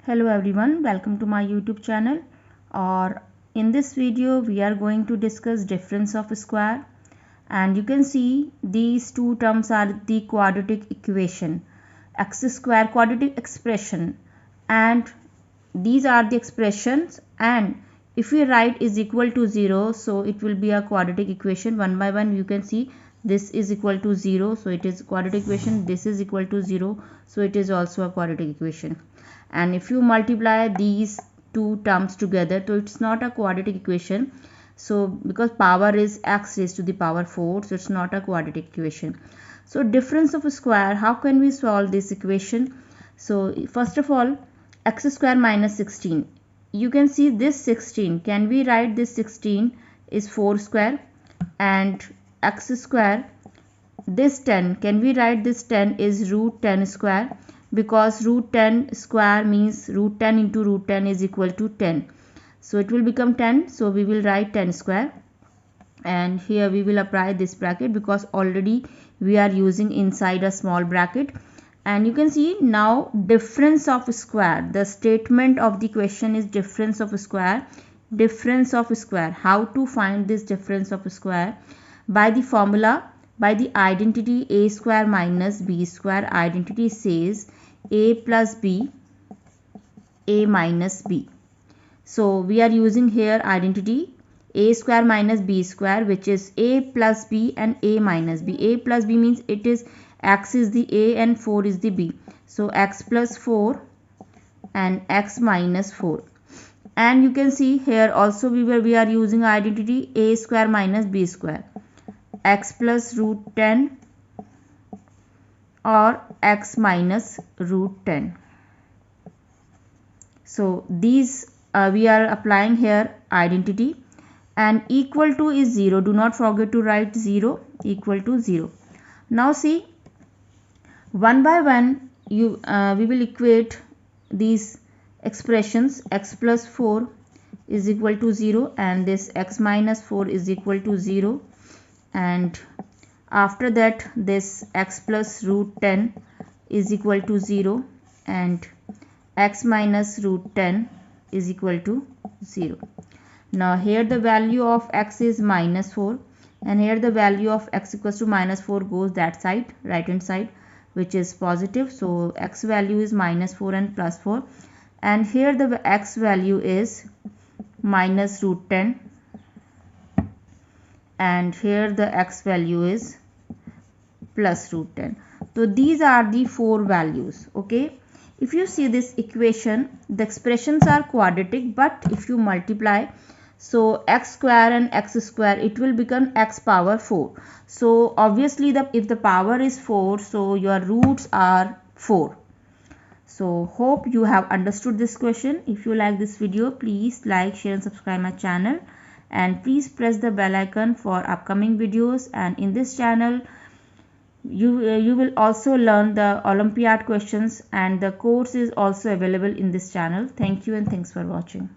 Hello everyone, welcome to my YouTube channel. Or in this video we are going to discuss difference of square, and you can see these two terms are the quadratic equation, x square quadratic expression, and these are the expressions, and if we write is equal to 0, so it will be a quadratic equation. One by one you can see this is equal to 0, so it is quadratic equation. This is equal to 0, so it is also a quadratic equation. And if you multiply these two terms together, so it's not a quadratic equation. So because power is x raised to the power 4, so it's not a quadratic equation. So difference of a square, how can we solve this equation? So first of all, x square minus 16. You can see this 16. Can we write this 16 is 4 square, and x square, this 10. Can we write this 10 is root 10 square, because root 10 square means root 10 into root 10 is equal to 10. So it will become 10. So we will write 10 square, and here we will apply this bracket because already we are using inside a small bracket. And you can see now difference of square. The statement of the question is difference of square. Difference of square. How to find this difference of square? By the formula, by the identity a square minus b square. Identity says a plus b, a minus b. So we are using here identity a square minus b square, which is a plus b and a minus b. A plus b means it is x is the a and 4 is the b. So x plus 4 and x minus 4. And you can see here also we are using identity a square minus b square. X plus root 10 or x minus root 10. So these we are applying here identity, and equal to is 0. Do not forget to write 0, equal to 0. Now see, one by one we will equate these expressions. X plus 4 is equal to 0, and this x minus 4 is equal to 0, and after that this x plus root 10 is equal to 0, and x minus root 10 is equal to 0. Now here the value of x is minus 4, and here the value of x equals to minus 4 goes that side, right hand side, which is positive. So x value is minus 4 and plus 4, and here the x value is minus root 10, and here the x value is plus root 10. So these are the four values. Okay, if you see this equation, the expressions are quadratic, but if you multiply, so x square and x square, it will become x power 4. So obviously if the power is 4, so your roots are 4. So hope you have understood this question. If you like this video, please like, share and subscribe my channel, and please press the bell icon for upcoming videos. And in this channel you will also learn the Olympiad questions, and the course is also available in this channel. Thank you and thanks for watching.